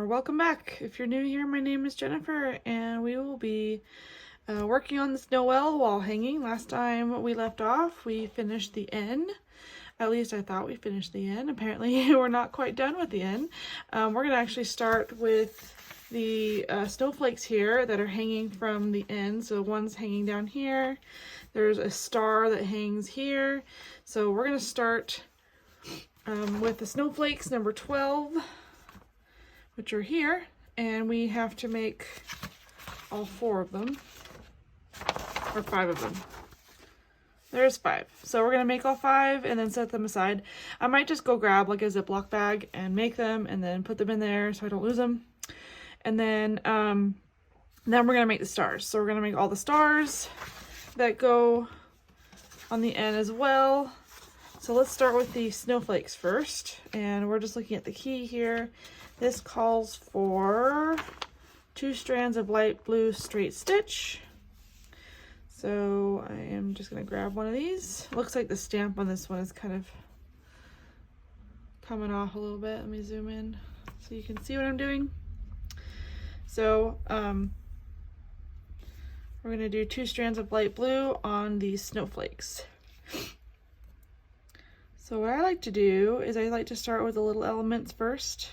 welcome back. If you're new here, my name is Jennifer, and we will be working on this Noel wall hanging. Last time we left off, we finished the N. At least I thought we finished the N. Apparently, we're not quite done with the N. We're going to actually start with the snowflakes here that are hanging from the N. So one's hanging down here. There's a star that hangs here. So we're going to start with the snowflakes number 12. Which are here, and we have to make all 4 of them, or 5 of them. There's 5. So we're gonna make all 5 and then set them aside. I might just go grab like a Ziploc bag and make them and then put them in there so I don't lose them. And then we're gonna make the stars. So we're gonna make all the stars that go on the end as well. So let's start with the snowflakes first, and we're just looking at the key here. This calls for 2 strands of light blue straight stitch. So I am just going to grab one of these. It looks like the stamp on this one is kind of coming off a little bit. Let me zoom in so you can see what I'm doing. So we're going to do 2 strands of light blue on these snowflakes. So what I like to do is I like to start with the little elements first.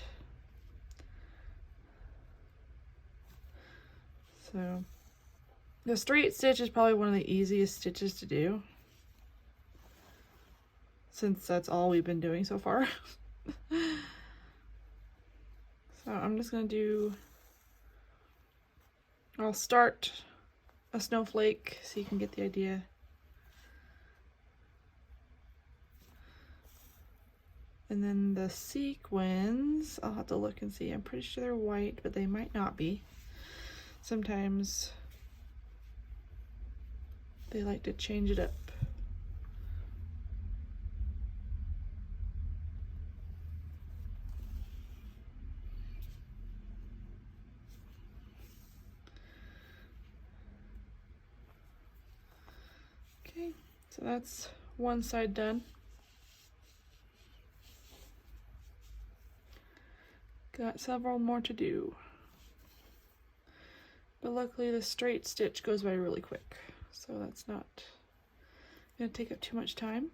So the straight stitch is probably one of the easiest stitches to do, since that's all we've been doing so far. So I'm just going to do, I'll start a snowflake so you can get the idea. And then the sequins, I'll have to look and see. I'm pretty sure they're white, but they might not be. Sometimes they like to change it up. Okay, so that's one side done. Got several more to do. But luckily the straight stitch goes by really quick, so that's not going to take up too much time.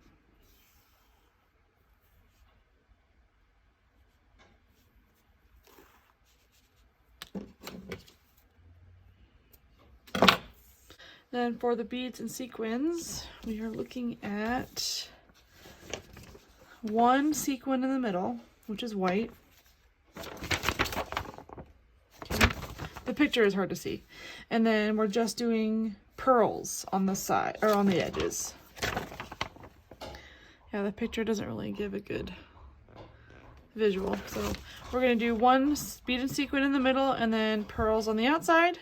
Then for the beads and sequins, we are looking at 1 sequin in the middle, which is white. The picture is hard to see. And then we're just doing pearls on the side, or on the edges. Yeah, the picture doesn't really give a good visual. So we're going to do 1 bead and sequin in the middle and then pearls on the outside,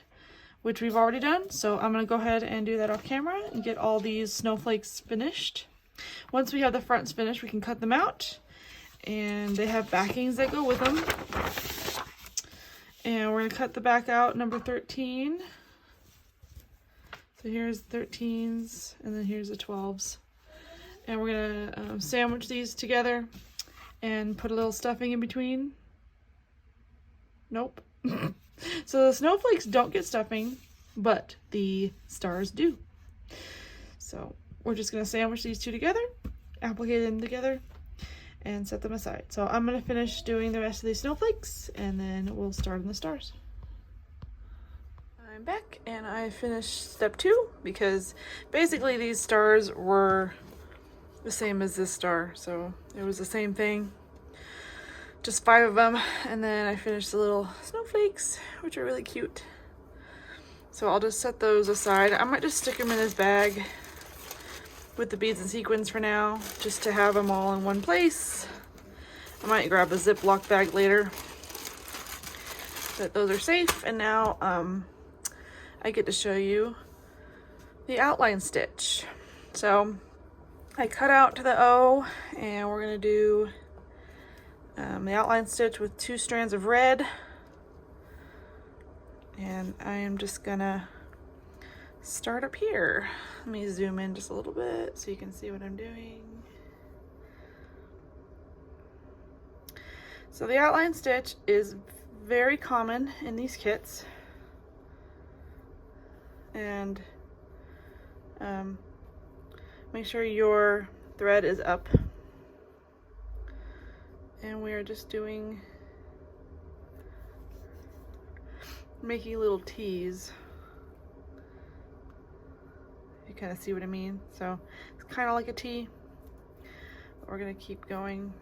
which we've already done. So I'm going to go ahead and do that off camera and get all these snowflakes finished. Once we have the fronts finished, we can cut them out. And they have backings that go with them. And we're going to cut the back out number 13. So here's 13s, and then here's the 12s. And we're going to sandwich these together and put a little stuffing in between. Nope. So the snowflakes don't get stuffing, but the stars do. So we're just going to sandwich these 2 together, applicate them together, and set them aside. So I'm going to finish doing the rest of these snowflakes and then we'll start on the stars. I'm back and I finished step 2 because basically these stars were the same as this star. So it was the same thing, just 5 of them. And then I finished the little snowflakes, which are really cute. So I'll just set those aside. I might just stick them in this bag with the beads and sequins for now, just to have them all in one place. I might grab a Ziploc bag later, but those are safe. And now I get to show you the outline stitch. So I cut out to the O, and we're going to do the outline stitch with 2 strands of red, and I am just gonna start up here. Let me zoom in just a little bit so you can see what I'm doing. So the outline stitch is very common in these kits. And make sure your thread is up. And we are just making little T's. You kind of see what I mean? So it's kind of like a T. We're gonna keep going.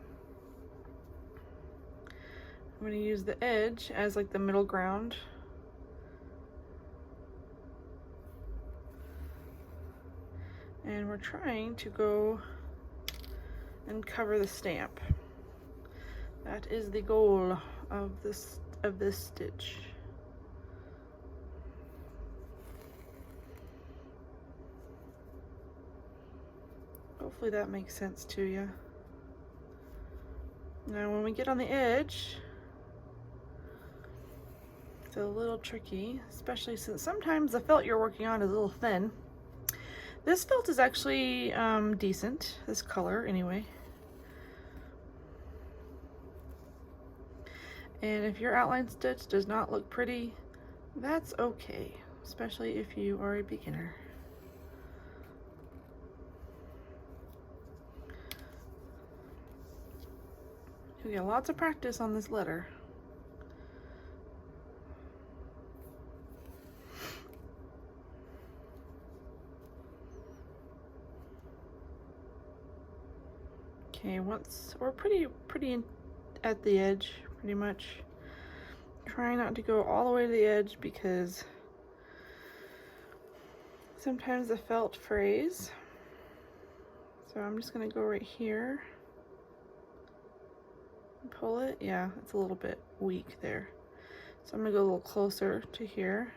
I'm gonna use the edge as like the middle ground. And we're trying to go and cover the stamp. That is the goal of this stitch. Hopefully that makes sense to you. Now when we get on the edge, it's a little tricky, especially since sometimes the felt you're working on is a little thin. This felt is actually decent, this color anyway. And if your outline stitch does not look pretty, that's okay, especially if you are a beginner. You get lots of practice on this letter. Okay, once we're pretty at the edge, pretty much. Try not to go all the way to the edge because sometimes the felt frays. So I'm just gonna go right here and pull it. Yeah, it's a little bit weak there. So I'm gonna go a little closer to here.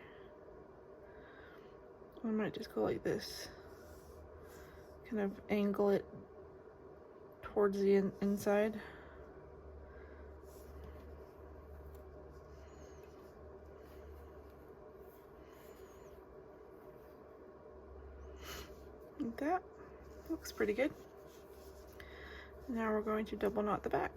I might just go like this. Kind of angle it towards the inside. Like that. Looks pretty good. Now we're going to double knot the back.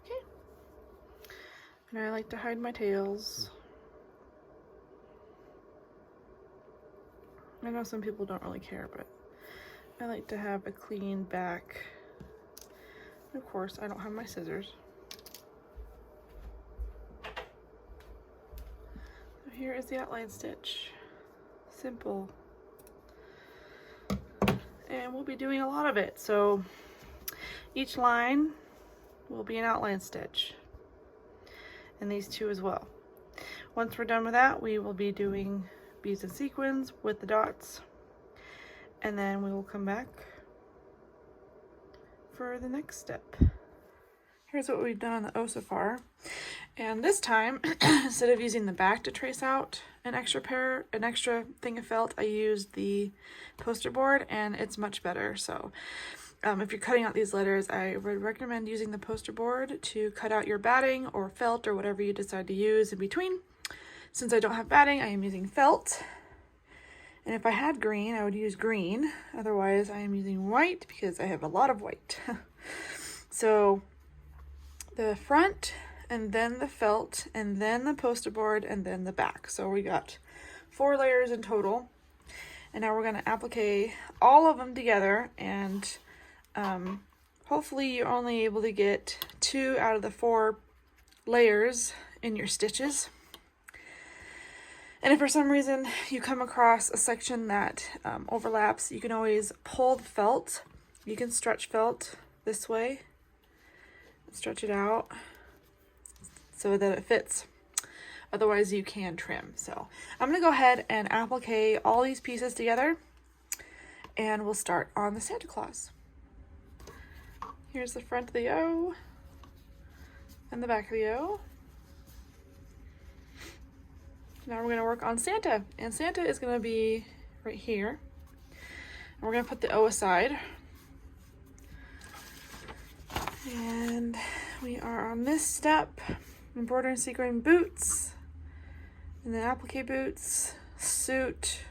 Okay. And I like to hide my tails. I know some people don't really care, but I like to have a clean back. And of course, I don't have my scissors. So here is the outline stitch. Simple. And we'll be doing a lot of it. So each line will be an outline stitch. And these two as well. Once we're done with that, we will be doing beads and sequins with the dots, and then we will come back for the next step. Here's what we've done on the O so far, and this time instead of using the back to trace out an extra thing of felt, I used the poster board, and it's much better. So if you're cutting out these letters, I would recommend using the poster board to cut out your batting or felt or whatever you decide to use in between. Since I don't have batting, I am using felt. And if I had green, I would use green. Otherwise, I am using white because I have a lot of white. So the front, and then the felt, and then the poster board, and then the back. So we got 4 layers in total. And now we're going to applique all of them together, and hopefully you're only able to get 2 out of the 4 layers in your stitches. And if for some reason you come across a section that overlaps, you can always pull the felt. You can stretch felt this way, stretch it out so that it fits. Otherwise you can trim. So I'm gonna go ahead and applique all these pieces together, and we'll start on the Santa Claus. Here's the front of the O and the back of the O. Now we're going to work on Santa, and Santa is going to be right here. And we're going to put the O aside. And we are on this step, embroidering sequin boots, and then applique boots, suit,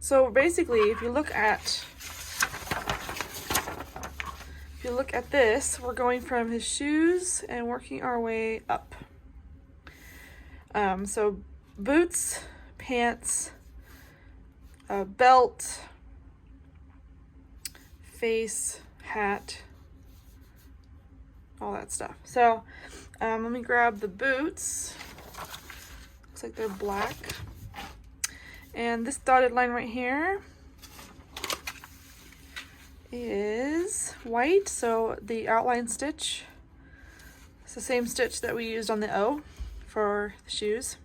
So basically, if you look at this, we're going from his shoes and working our way up. So boots, pants, belt, face, hat, all that stuff. So let me grab the boots. Looks like they're black. And this dotted line right here is white, so the outline stitch, it's the same stitch that we used on the O for the shoes.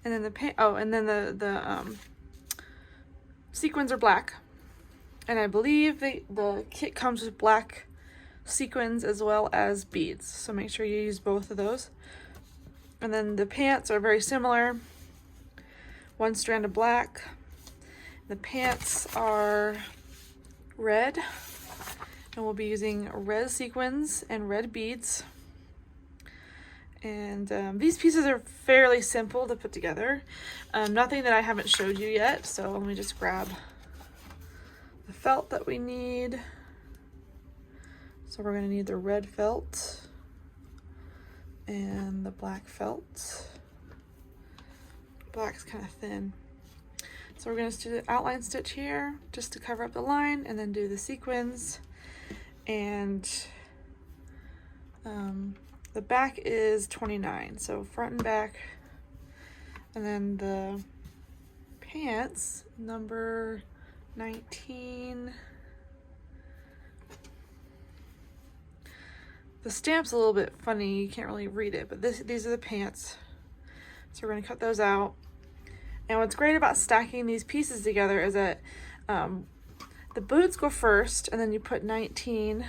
And then the sequins are black. And I believe the kit comes with black sequins as well as beads, so make sure you use both of those. And then the pants are very similar. One strand of black. The pants are red, and we'll be using red sequins and red beads. And these pieces are fairly simple to put together. Nothing that I haven't showed you yet, so let me just grab the felt that we need. So we're going to need the red felt and the black felt. Black's kind of thin. So we're going to do the outline stitch here just to cover up the line, and then do the sequins. And the back is 29, so front and back. And then the pants, number 19. The stamp's a little bit funny, you can't really read it, but these are the pants. So we're going to cut those out. And what's great about stacking these pieces together is that the boots go first, and then you put 19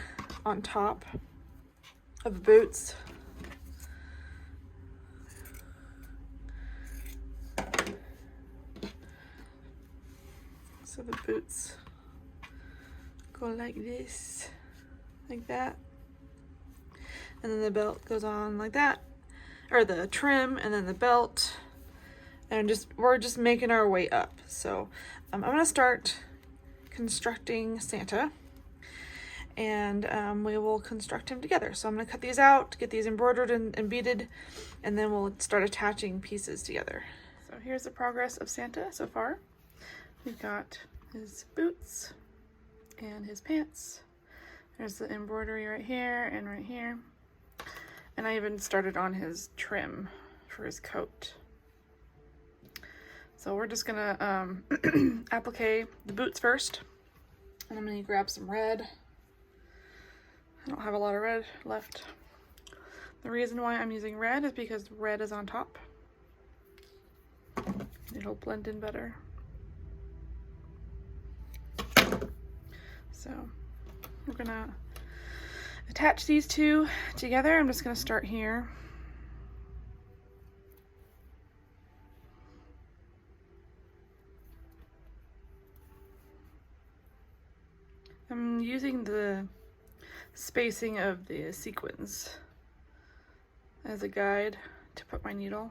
on top of the boots. So the boots go like this, like that. And then the belt goes on like that, or the trim, and then the belt. And we're just making our way up. So I'm gonna start constructing Santa, and we will construct him together. So I'm gonna cut these out, get these embroidered and beaded, and then we'll start attaching pieces together. So here's the progress of Santa so far. We've got his boots and his pants. There's the embroidery right here and right here. And I even started on his trim for his coat. So we're just gonna applique the boots first. And I'm gonna grab some red. I don't have a lot of red left. The reason why I'm using red is because red is on top. It'll blend in better. So we're gonna attach these two together. I'm just gonna start here. I'm using the spacing of the sequins as a guide to put my needle.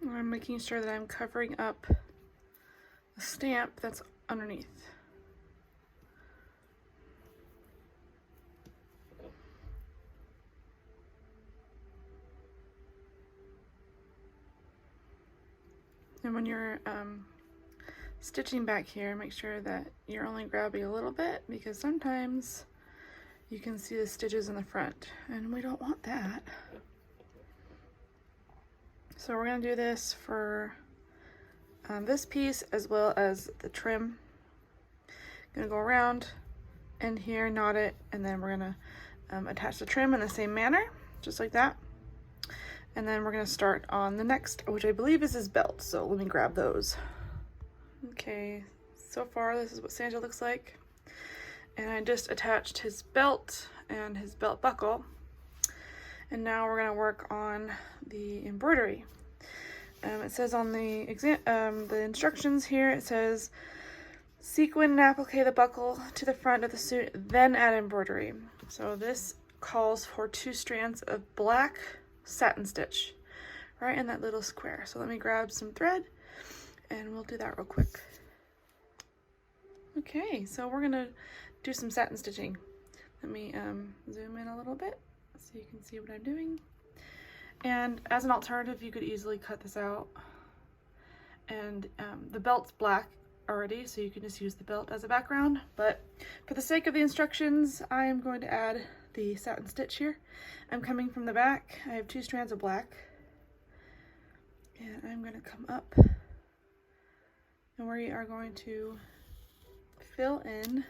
I'm making sure that I'm covering up the stamp that's underneath. And when you're stitching back here, make sure that you're only grabbing a little bit, because sometimes you can see the stitches in the front, and we don't want that. So we're going to do this for this piece as well as the trim. Going to go around and here, knot it, and then we're going to attach the trim in the same manner, just like that. And then we're going to start on the next, which I believe is his belt. So let me grab those. Okay, so far this is what Santa looks like. And I just attached his belt and his belt buckle. And now we're going to work on the embroidery. It says on the instructions here, it says sequin and applique the buckle to the front of the suit, then add embroidery. So this calls for 2 strands of black satin stitch right in that little square. So let me grab some thread and we'll do that real quick. Okay, so we're gonna do some satin stitching. Let me zoom in a little bit so you can see what I'm doing. And as an alternative, you could easily cut this out. And the belt's black already, so you can just use the belt as a background. But for the sake of the instructions, I am going to add the satin stitch here. I'm coming from the back. I have 2 strands of black. And I'm going to come up. And we are going to fill in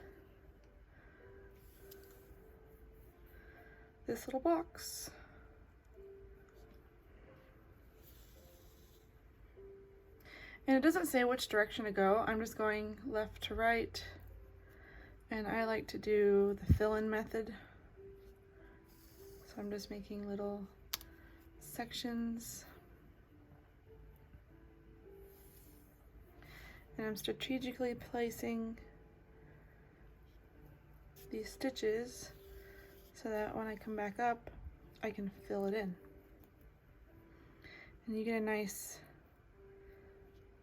this little box. And it doesn't say which direction to go. I'm just going left to right. And I like to do the fill-in method. So I'm just making little sections. And I'm strategically placing these stitches so that when I come back up, I can fill it in. And you get a nice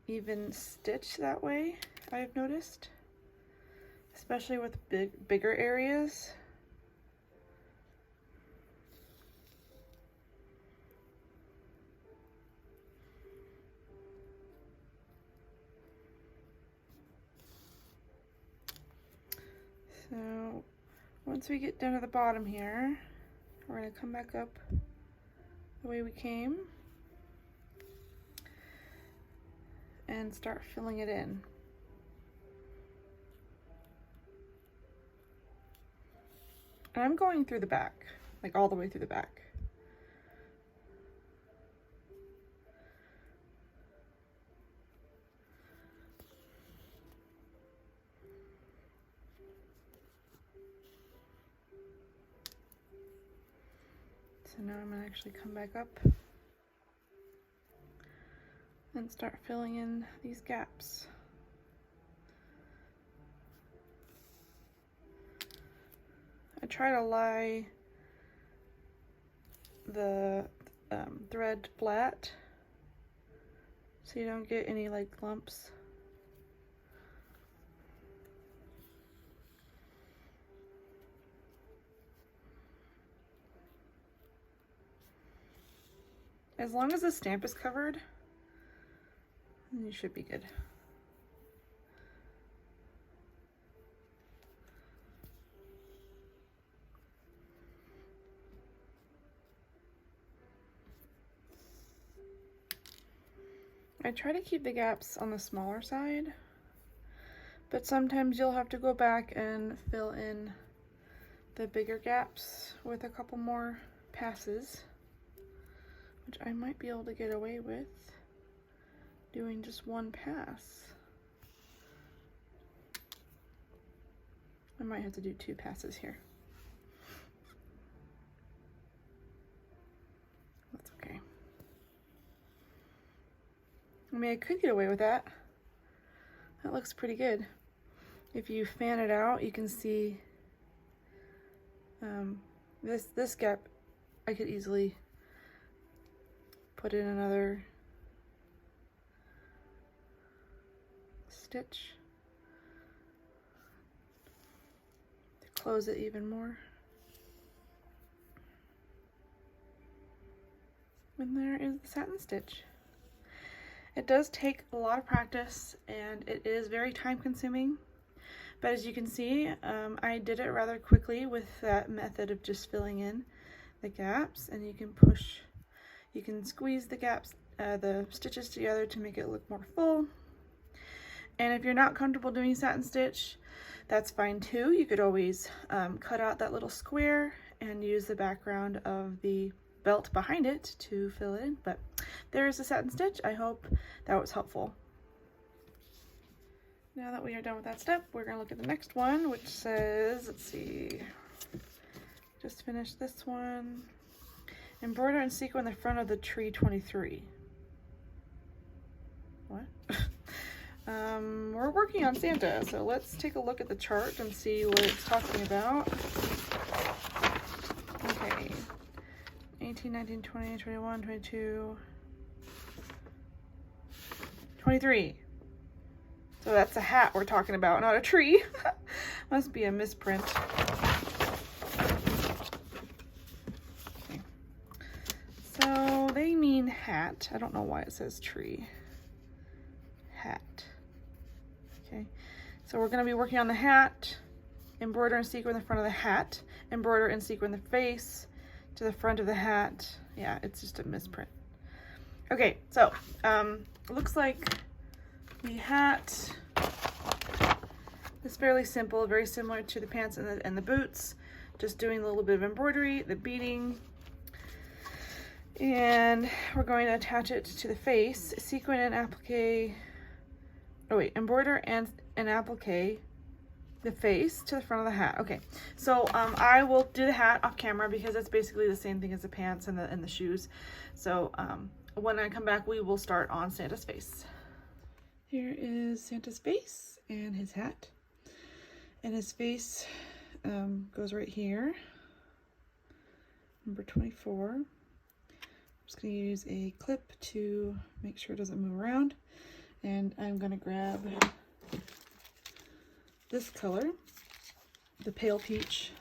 even stitch that way, I've noticed, especially with bigger areas. So once we get down to the bottom here, we're going to come back up the way we came and start filling it in. And I'm going through the back, like all the way through the back. So now I'm going to actually come back up and start filling in these gaps. I try to lie the thread flat so you don't get any like lumps. As long as the stamp is covered, you should be good. I try to keep the gaps on the smaller side, but sometimes you'll have to go back and fill in the bigger gaps with a couple more passes, which I might be able to get away with doing just one pass. I might have to do 2 passes here. That's okay. I mean, I could get away with that. That looks pretty good. If you fan it out, you can see this gap. I could easily put in another stitch to close it even more. And there is the satin stitch. It does take a lot of practice and it is very time consuming, but as you can see, I did it rather quickly with that method of just filling in the gaps, and you can squeeze the gaps, the stitches together to make it look more full. And if you're not comfortable doing satin stitch, that's fine too. You could always cut out that little square and use the background of the belt behind it to fill it in. But there's a satin stitch. I hope that was helpful. Now that we are done with that step, we're gonna look at the next one, which says, let's see, just finished this one. Embroider and sequin the front of the tree 23. What? We're working on Santa, so let's take a look at the chart and see what it's talking about. 18, 19, 20, 21, 22, 23. So that's a hat we're talking about, not a tree. Must be a misprint. Okay. So they mean hat. I don't know why it says tree. Hat. Okay. So we're going to be working on the hat. Embroider and sequin the front of the hat. Embroider and sequin the face to the front of the hat. Yeah, it's just a misprint. Okay, so it looks like the hat is fairly simple, very similar to the pants and the boots. Just doing a little bit of embroidery, the beading, and we're going to attach it to the face. Sequin and applique. Oh wait, embroider and applique the face to the front of the hat. Okay, so I will do the hat off camera because it's basically the same thing as the pants and the shoes. So when I come back, we will start on Santa's face. Here is Santa's face and his hat. And his face goes right here, number 24. I'm just going to use a clip to make sure it doesn't move around. And I'm going to grab this color, the pale peach,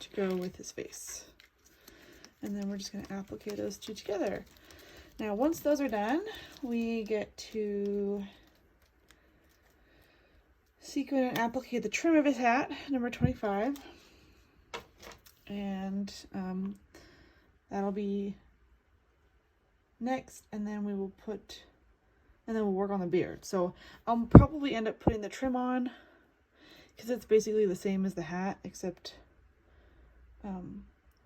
to go with his face. And then we're just going to applique those two together. Now, once those are done, we get to sequin and applique the trim of his hat, number 25. And that'll be next, and then we'll work on the beard. So I'll probably end up putting the trim on because it's basically the same as the hat, except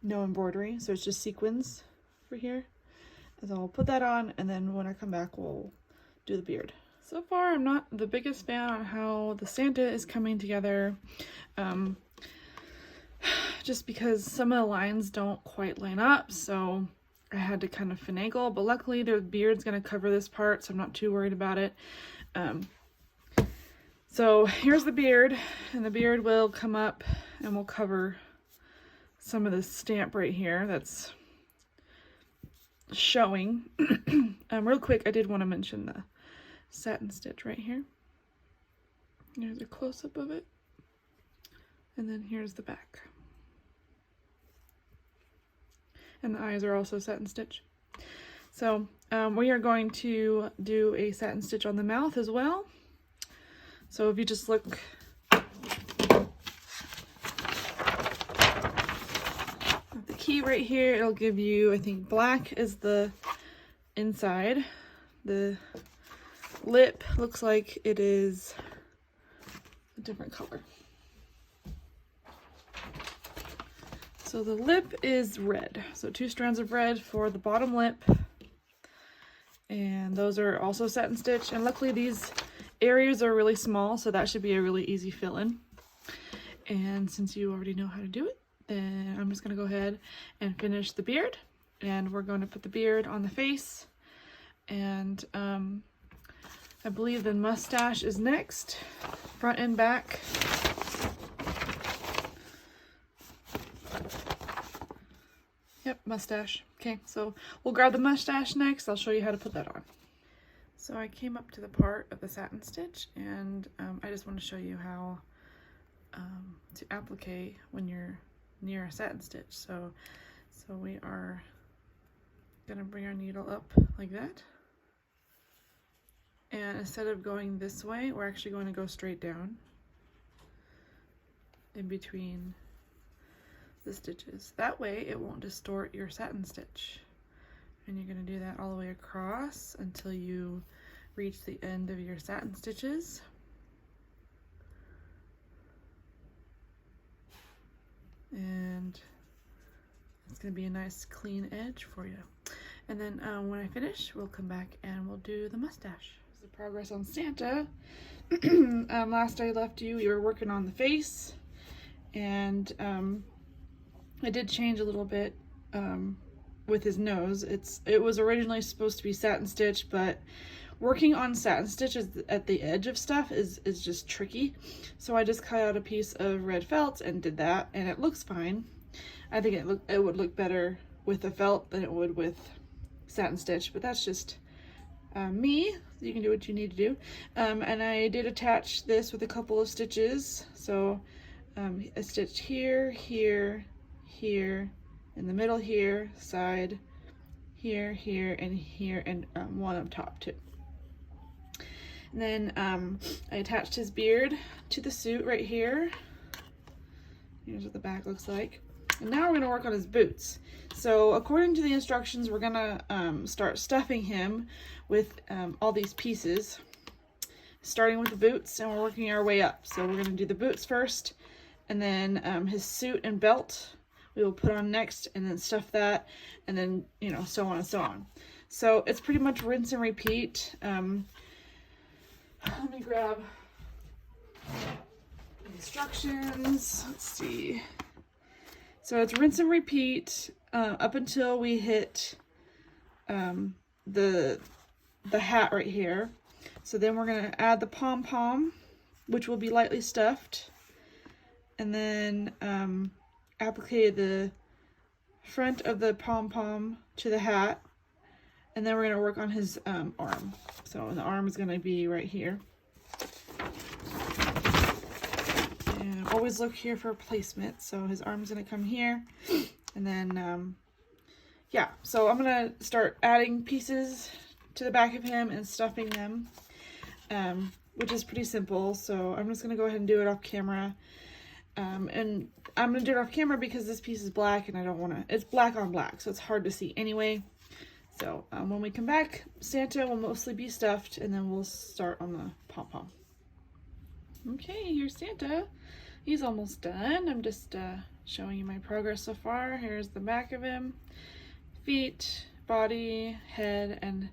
no embroidery. So it's just sequins for here. And so I'll put that on, and then when I come back, we'll do the beard. So far, I'm not the biggest fan on how the Santa is coming together, just because some of the lines don't quite line up, so I had to kind of finagle, but luckily the beard's going to cover this part, so I'm not too worried about it. So here's the beard, and the beard will come up and will cover some of the stamp right here that's showing. Real quick, I did want to mention the satin stitch right here. Here's a close-up of it, and then here's the back, and the eyes are also satin stitch. So we are going to do a satin stitch on the mouth as well. So if you just look at the key right here, it'll give you, I think black is the inside. The lip looks like it is a different color. So the lip is red. So 2 strands of red for the bottom lip. And those are also satin stitch. And luckily these areas are really small, so that should be a really easy fill-in. And since you already know how to do it, then I'm just going to go ahead and finish the beard. And we're going to put the beard on the face. And I believe the mustache is next, front and back. Yep, mustache. Okay, so we'll grab the mustache next. I'll show you how to put that on. So I came up to the part of the satin stitch, and I just want to show you how to applique when you're near a satin stitch. So we are gonna bring our needle up like that. And instead of going this way, we're actually going to go straight down in between the stitches. That way it won't distort your satin stitch. And you're going to do that all the way across until you reach the end of your satin stitches. And it's going to be a nice clean edge for you. And then when I finish, we'll come back and we'll do the mustache. The progress on Santa. Last I left you, we were working on the face, and I did change a little bit with his nose. It was originally supposed to be satin stitch, but working on satin stitches at the edge of stuff is just tricky. So I just cut out a piece of red felt and did that, and it looks fine. I think it would look better with a felt than it would with satin stitch, but that's just me. You can do what you need to do. And I did attach this with a couple of stitches. So I stitched here, here, here, in the middle here, side, here, here, and here, and one up top too. And then I attached his beard to the suit right here. Here's what the back looks like. And now we're gonna work on his boots. So according to the instructions, we're gonna start stuffing him with all these pieces, starting with the boots, and we're working our way up. So we're gonna do the boots first, and then his suit and belt we will put on next, and then stuff that, and then, you know, so on and so on. So it's pretty much rinse and repeat. Let me grab the instructions. Let's see. So it's rinse and repeat up until we hit the hat right here. So then we're gonna add the pom-pom, which will be lightly stuffed, and then applique the front of the pom-pom to the hat, and then we're gonna work on his arm. So the arm is gonna be right here. And always look here for placement. So his arm's gonna come here, and then yeah. So I'm gonna start adding pieces to the back of him and stuffing them, which is pretty simple. So I'm just gonna go ahead and do it off camera. And I'm gonna do it off camera because this piece is black and I don't wanna, it's black on black, so it's hard to see anyway. So when we come back, Santa will mostly be stuffed, and then we'll start on the pom-pom. Okay, here's Santa. He's almost done. I'm just showing you my progress so far. Here's the back of him. Feet, body, head, and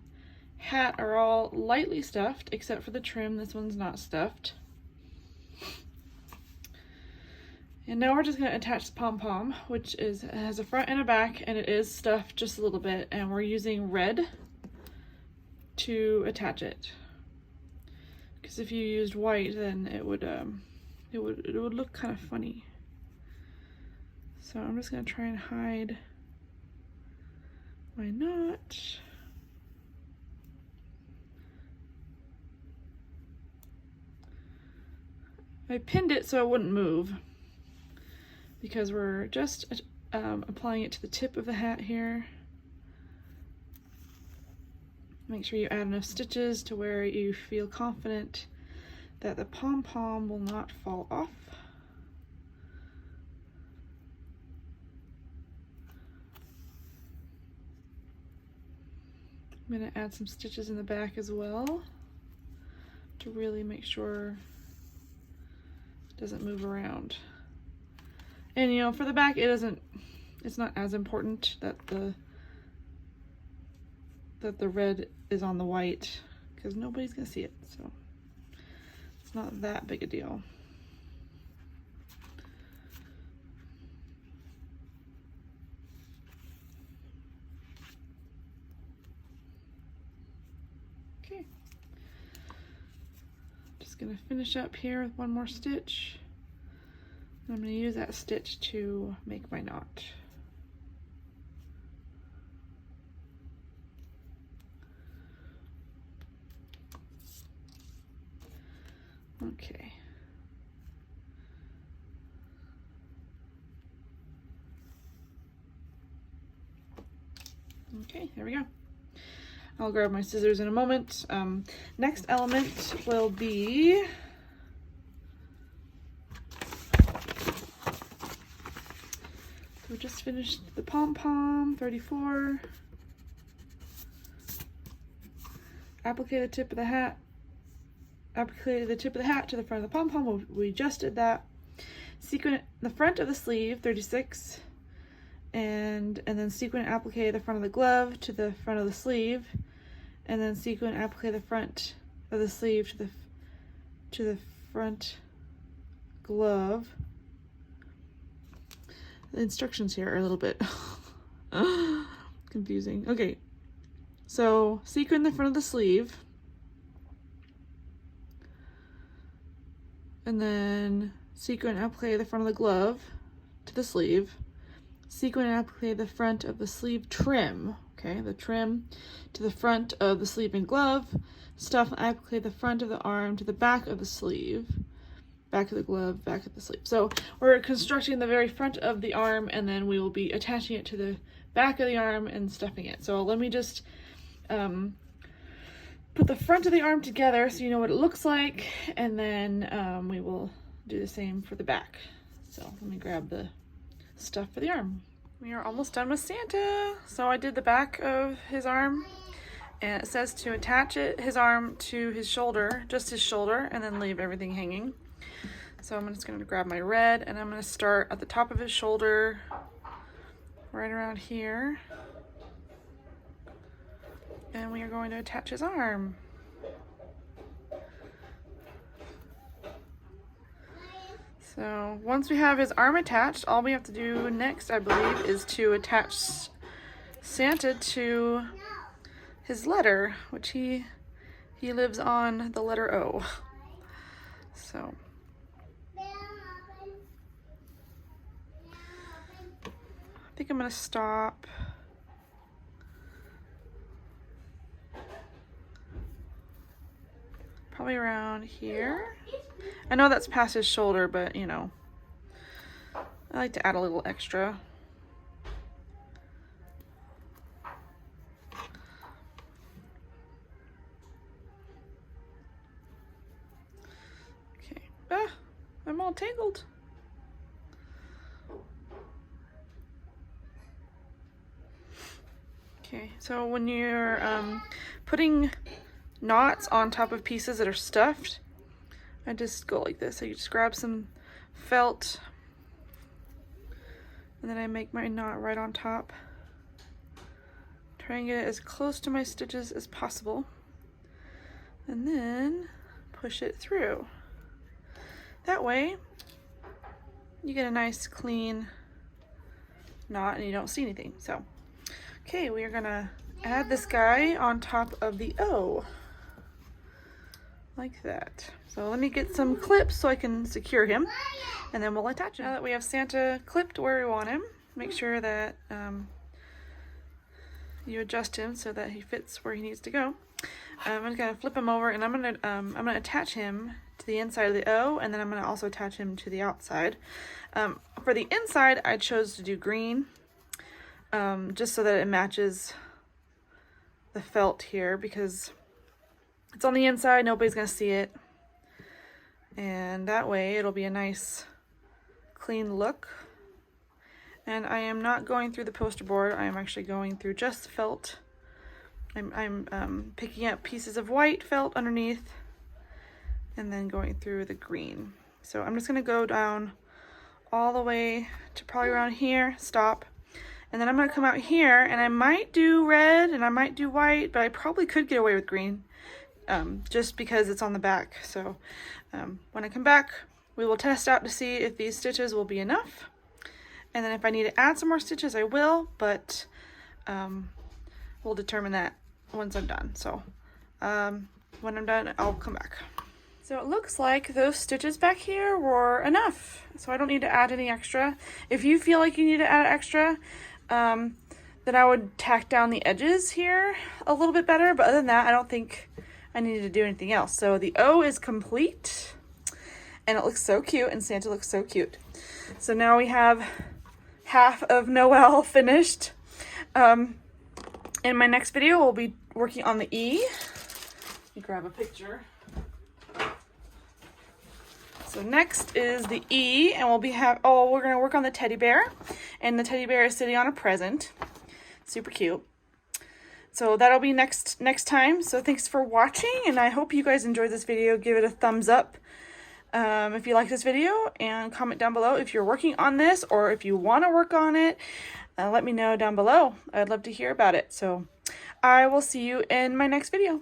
hat are all lightly stuffed, except for the trim. This one's not stuffed. And now we're just going to attach the pom-pom, which has a front and a back, and it is stuffed just a little bit, and we're using red to attach it. Because if you used white, then it would look kind of funny. So I'm just going to try and hide my knot. I pinned it so it wouldn't move, because we're just applying it to the tip of the hat here. Make sure you add enough stitches to where you feel confident that the pom-pom will not fall off. I'm gonna add some stitches in the back as well to really make sure it doesn't move around. And you know, for the back, it's not as important that the red is on the white, because nobody's gonna see it, so it's not that big a deal. Okay, just gonna finish up here with one more stitch. I'm going to use that stitch to make my knot. Okay. Okay, there we go. I'll grab my scissors in a moment. Next element will be we just finished the pom-pom, 34. Applique the tip of the hat. Applique the tip of the hat to the front of the pom-pom. We just did that. Sequin the front of the sleeve, 36. And then sequin applique the front of the glove to the front of the sleeve. And then sequin applique the front of the sleeve to the front glove. The instructions here are a little bit confusing. Okay, so sequin the front of the sleeve, and then sequin applique the front of the glove to the sleeve, sequin and applique the front of the sleeve trim. Okay, the trim to the front of the sleeve and glove. Stuff and applique the front of the arm to the back of the sleeve. Back of the glove, back of the sleeve. So we're constructing the very front of the arm, and then we will be attaching it to the back of the arm and stuffing it. So let me just put the front of the arm together so you know what it looks like, and then we will do the same for the back. So let me grab the stuff for the arm. We are almost done with Santa. So I did the back of his arm, and it says to attach his arm to his shoulder, just his shoulder, and then leave everything hanging. So I'm just going to grab my red, and I'm going to start at the top of his shoulder, right around here. And we are going to attach his arm. So once we have his arm attached, all we have to do next, I believe, is to attach Santa to his letter, which he lives on the letter O. So I think I'm going to stop probably around here. I know that's past his shoulder, but you know, I like to add a little extra. Okay. Ah, I'm all tangled. Okay, so when you're putting knots on top of pieces that are stuffed, I just go like this. So you just grab some felt, and then I make my knot right on top. Try and get it as close to my stitches as possible, and then push it through. That way you get a nice clean knot and you don't see anything. So okay, we are gonna add this guy on top of the O, like that. So let me get some clips so I can secure him, and then we'll attach him. Now that we have Santa clipped where we want him, make sure that you adjust him so that he fits where he needs to go. I'm just gonna flip him over, and I'm gonna attach him to the inside of the O, and then I'm gonna also attach him to the outside. For the inside, I chose to do green, just so that it matches the felt here, because it's on the inside, nobody's gonna see it, and that way it'll be a nice clean look. And I am not going through the poster board, I am actually going through just the felt. I'm picking up pieces of white felt underneath and then going through the green. So I'm just gonna go down all the way to probably around here, stop, and then I'm gonna come out here, and I might do red and I might do white, but I probably could get away with green, just because it's on the back. So when I come back, we will test out to see if these stitches will be enough, and then if I need to add some more stitches, I will, but we'll determine that once I'm done. So when I'm done, I'll come back. So it looks like those stitches back here were enough, so I don't need to add any extra. If you feel like you need to add extra, then I would tack down the edges here a little bit better, but other than that, I don't think I needed to do anything else. So the O is complete, and it looks so cute, and Santa looks so cute. So now we have half of Noel finished. In my next video, we'll be working on the E. Let me grab a picture. So next is the E, and we're gonna work on the teddy bear, and the teddy bear is sitting on a present. Super cute. So that'll be next time. So thanks for watching, and I hope you guys enjoyed this video. Give it a thumbs up if you like this video, and comment down below if you're working on this or if you want to work on it. Let me know down below. I'd love to hear about it. So I will see you in my next video.